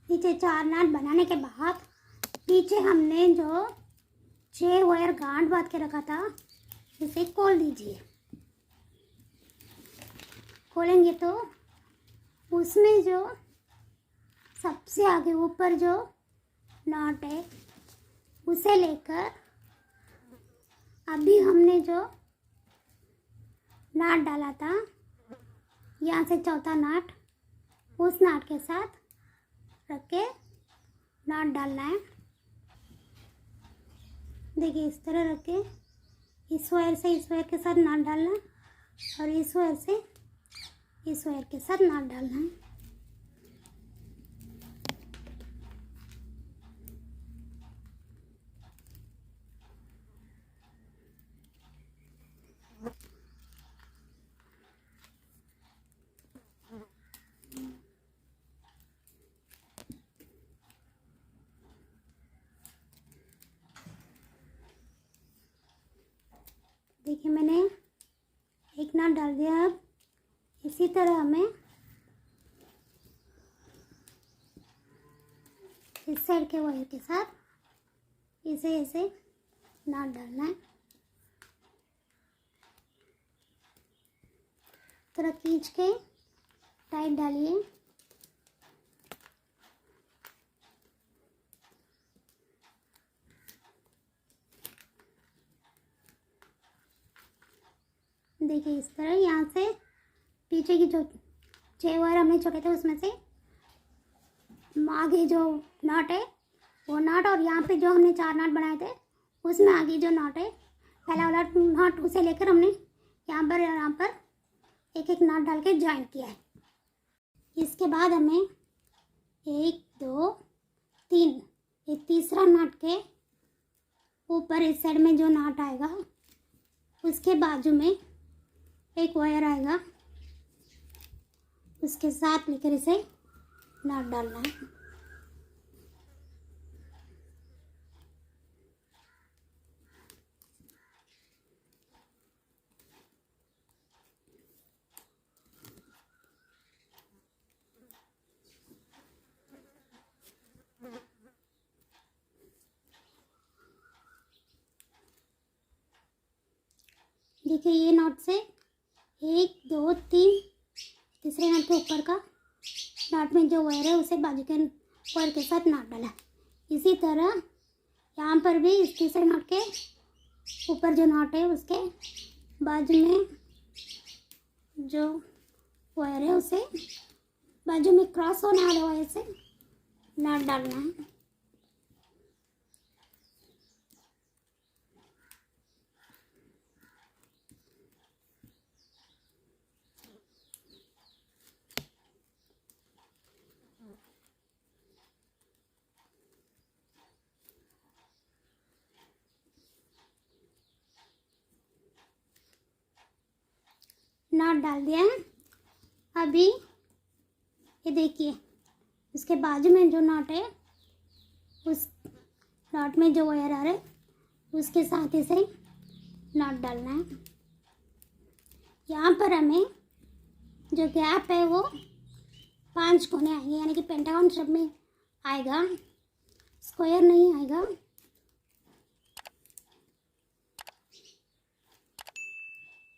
नीचे 4 नाट बनाने के बाद पीछे हमने जो 6 वायर गांठ बांध के रखा था उसे खोल दीजिए। खोलेंगे तो उसमें जो सबसे आगे ऊपर जो नॉट है उसे लेकर अभी हमने जो नाट डाला था यहाँ से चौथा नाट उस नाट के साथ रख के नाट डालना है। देखिए इस तरह रख के इस वायर से इस वायर के साथ नाट डालना है और इस वायर से इस वायर के साथ नाट डालना है। देखिए मैंने एक नाट डाल दिया। अब इसी तरह हमें इस साइड के वायर के साथ इसे ऐसे नाट डालना है। थोड़ा खींच के टाइट डालिए। देखिए इस तरह यहाँ से पीछे की जो 6 वायर हमने छोड़े थे उसमें से आगे जो नॉट है वो नॉट और यहाँ पे जो हमने 4 नॉट बनाए थे उसमें आगे जो नॉट है पहला वाला नॉट उसे लेकर हमने यहाँ पर एक एक नॉट डाल के ज्वाइन किया है। इसके बाद हमें 1 2 3 ये तीसरा नॉट के ऊपर इस साइड में जो नॉट आएगा उसके बाजू में एक वायर आएगा उसके साथ लेकर इसे नॉट डालना है। देखिए ये नॉट से 1 2 3 तीसरे नॉट के ऊपर का नॉट में जो वायर है उसे बाजू के वायर के साथ नॉट डाला। इसी तरह यहाँ पर भी इस तीसरे नॉट के ऊपर जो नॉट है उसके बाजू में जो वायर है उसे बाजू में क्रॉस होने वाले वायर से नॉट डालना है। नॉट डाल दिया है। अभी ये देखिए उसके बाजू में जो नॉट है उस नॉट में जो वायर आ रहा है उसके साथ इसे नॉट डालना है। यहाँ पर हमें जो गैप है वो 5 कोने आएंगे यानी कि पेंटागन शेप में आएगा, स्क्वायर नहीं आएगा।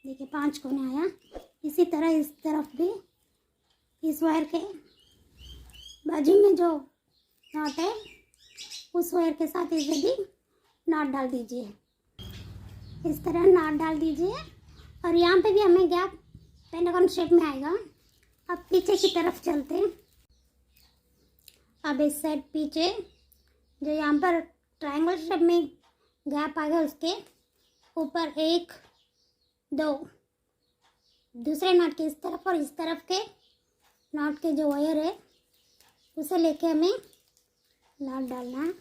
देखिए 5 कोने आया। इसी तरह इस तरफ भी इस वायर के बाजू में जो नॉट है उस वायर के साथ इसे भी नॉट डाल दीजिए। इस तरह नॉट डाल दीजिए और यहाँ पे भी हमें गैप पेंटागन शेप में आएगा। अब पीछे की तरफ चलते हैं। अब इस साइड पीछे जो यहाँ पर ट्रायंगल शेप में गैप आएगा उसके ऊपर 1 2 दूसरे नॉट के इस तरफ और इस तरफ के नॉट के जो वायर है उसे लेके हमें नॉट डालना है।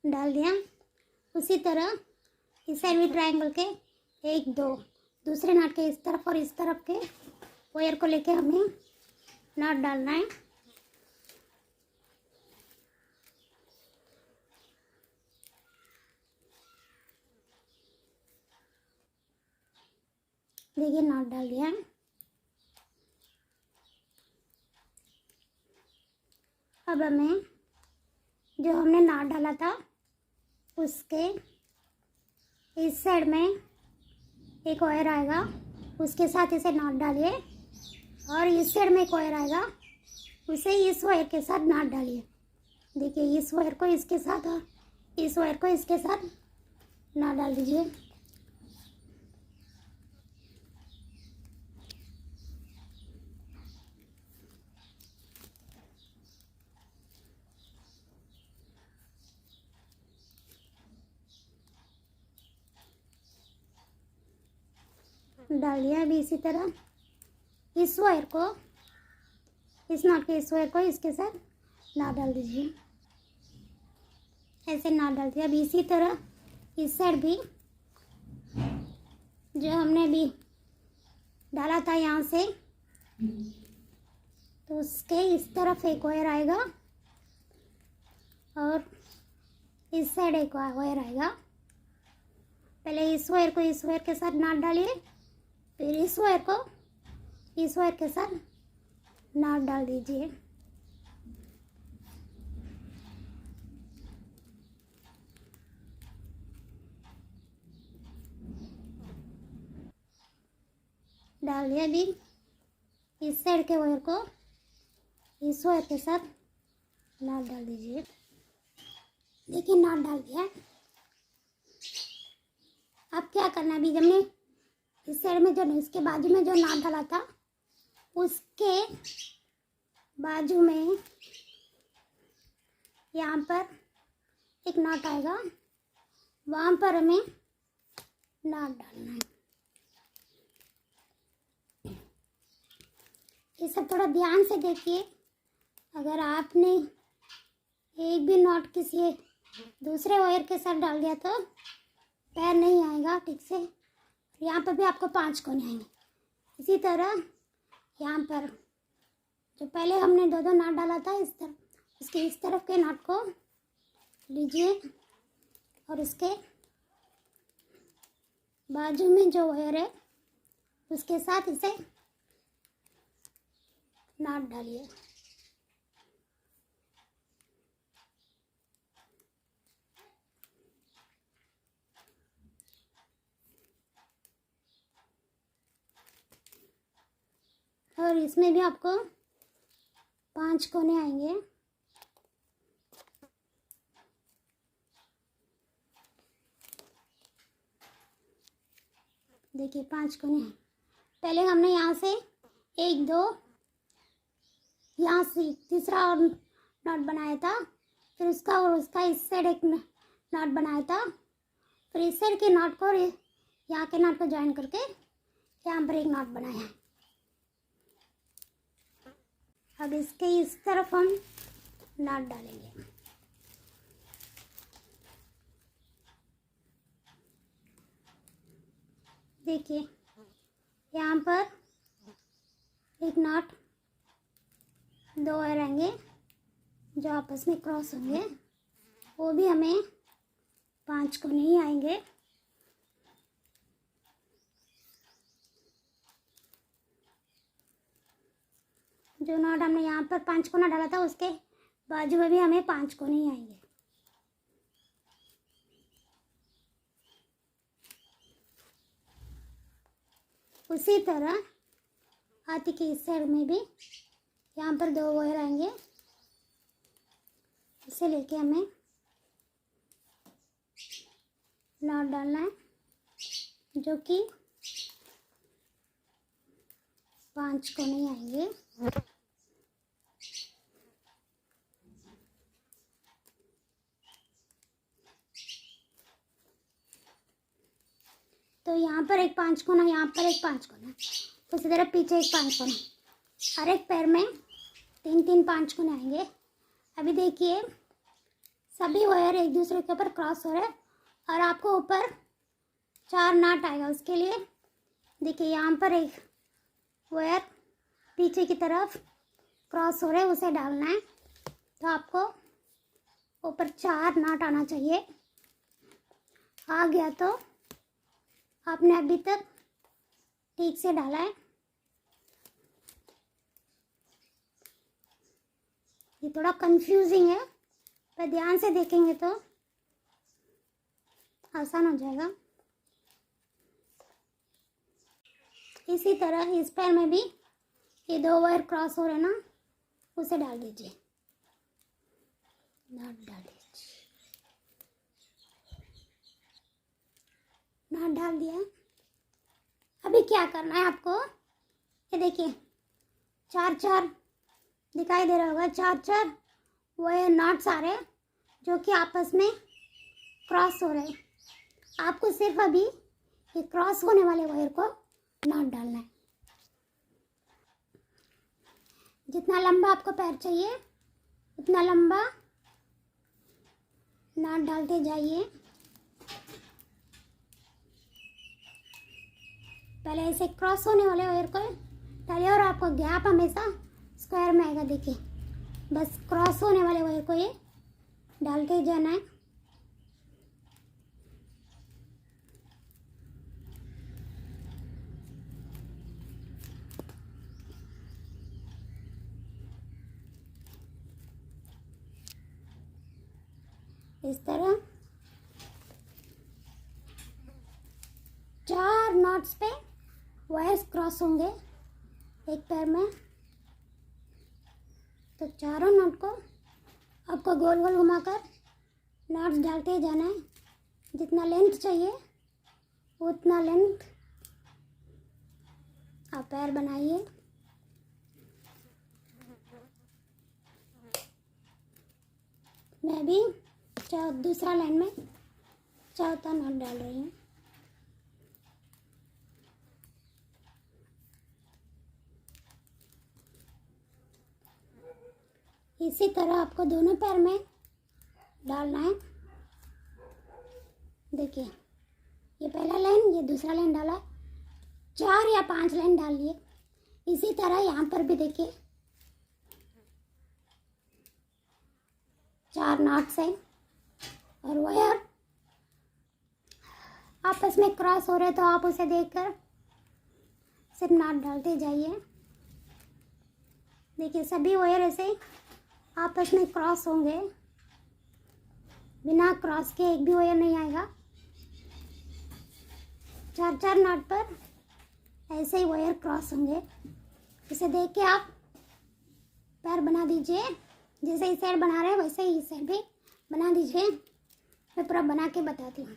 डाल दिया। उसी तरह इस साइड भी ट्रायंगल के एक दो दूसरे नाट के इस तरफ और इस तरफ के वायर को लेके हमें नाट डालना है। देखिए नाट डाल दिया है। अब हमें जो हमने नाट डाला था उसके इस साइड में एक वायर आएगा, उसके साथ इसे नाट डालिए और इस साइड में एक वायर आएगा, उसे इस वायर के साथ नाट डालिए। देखिए इस वायर को इसके साथ और इस वायर को इसके साथ नाट डाल दीजिए। डाल दिया। अभी इसी तरह इस वायर को इस नाट के इस वायर को इसके साथ नाट डाल दीजिए। ऐसे नाट डाल दिया। अभी इसी तरह इस साइड भी जो हमने अभी डाला था यहाँ से, तो उसके इस तरफ एक वायर आएगा और इस साइड एक वायर आएगा। पहले इस वायर को इस वायर के साथ नाट डालिए, फिर इस वायर को इस वायर के साथ नाट डाल दीजिए। डाल दिया। अभी इस साइड के वायर को इस वायर के साथ नाट डाल दीजिए। देखिए नाट डाल दिया। अब क्या करना है, अभी हमने इस साइड में जो इसके बाजू में जो नाट डाला था उसके बाजू में यहाँ पर एक नाट आएगा, वहाँ पर हमें नाट डालना है। ये सब थोड़ा ध्यान से देखिए। अगर आपने एक भी नॉट किसी दूसरे वायर के साथ डाल दिया तो पैर नहीं आएगा ठीक से। यहाँ पर भी आपको 5 कोने आएंगे। इसी तरह यहाँ पर जो पहले हमने दो नाट डाला था इस तरफ, उसके इस तरफ के नाट को लीजिए और उसके बाजू में जो वायर है उसके साथ इसे नाट डालिए। और इसमें भी आपको 5 कोने आएंगे। देखिए 5 कोने हैं। पहले हमने यहाँ से 1 2 यहाँ से तीसरा और नॉट बनाया था, फिर उसका और उसका इस साइड एक नॉट बनाया था, फिर इस साइड के नॉट को यहाँ के नॉट को ज्वाइन करके यहाँ पर एक नॉट बनाया है। अब इसके इस तरफ हम नॉट डालेंगे। देखिए यहाँ पर एक नॉट 2 वायर आएंगे जो आपस में क्रॉस होंगे, वो भी हमें 5 कोने ही आएंगे। जो नॉट हमने यहाँ पर 5 कोना डाला था उसके बाजू में भी हमें 5 कोने ही आएंगे। उसी तरह हाथी के इस साइड में भी यहाँ पर 2 वायर आएंगे, इसे लेके हमें नॉट डालना है जो कि 5 कोने आएंगे। तो यहाँ पर एक 5 कोना, यहाँ पर एक 5 कोना, उसी तरह पीछे एक 5 कोना, हर एक पैर में 3 5 कोने आएंगे। अभी देखिए सभी वायर एक दूसरे के ऊपर क्रॉस हो रहे हैं और आपको ऊपर 4 नाट आएगा। उसके लिए देखिए यहाँ पर एक वायर पीछे की तरफ क्रॉस हो रहे हैं, उसे डालना है। तो आपको ऊपर 4 नाट आना चाहिए। आ गया तो आपने अभी तक ठीक से डाला है। ये थोड़ा कंफ्यूजिंग है, पर ध्यान से देखेंगे तो आसान हो जाएगा। इसी तरह इस पैर में भी ये 2 वायर क्रॉस हो रहे ना, उसे डाल दीजिए, नाट डाल दीजिए। नाट डाल दिया। अभी क्या करना है आपको, ये देखिए 4 दिखाई दे रहा होगा, 4 वायर नॉट्स आ रहे हैं जो कि आपस में क्रॉस हो रहे हैं। आपको सिर्फ अभी ये क्रॉस होने वाले वायर को नॉट डालना है। जितना लंबा आपको पैर चाहिए उतना लंबा नॉट डालते जाइए। पहले ऐसे क्रॉस होने वाले वायर को डालिए और आपको गैप हमेशा स्क्वायर में आएगा। देखिए बस क्रॉस होने वाले वायर को ये डालते ही जाना है। इस तरह 4 नॉट्स पे वायर्स क्रॉस होंगे एक पैर में। तो चारों नॉट को आपको गोल गोल घुमाकर नॉट्स डालते ही जाना है। जितना लेंथ चाहिए उतना लेंथ आप पैर बनाइए। मैं भी दूसरा लाइन में चौथा नॉट डाल रही हूँ। इसी तरह आपको दोनों पैर में डालना है। देखिए ये पहला लाइन, ये दूसरा लाइन डाला, 4 या 5 लाइन डाल लिए। इसी तरह यहाँ पर भी देखिए 4 नॉट्स हैं और वायर आपस में क्रॉस हो रहे, तो आप उसे देखकर सिर्फ नॉट डालते जाइए। देखिए सभी वायर ऐसे आपस में क्रॉस होंगे, बिना क्रॉस के एक भी वायर नहीं आएगा। 4 नॉट पर ऐसे ही वायर क्रॉस होंगे। इसे देख के आप पैर बना दीजिए। जैसे इस साइड बना रहे हैं वैसे ही इस साइड भी बना दीजिए। मैं पूरा बना के बताती हूँ।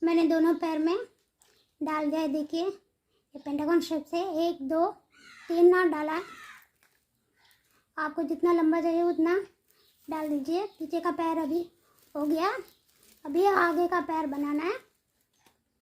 मैंने दोनों पैर में डाल दिया है। देखिए ये पेंटागन शेप से 1 2 3 नॉट डाला। आपको जितना लंबा चाहिए उतना डाल दीजिए। पीछे का पैर अभी हो गया, अभी आगे का पैर बनाना है।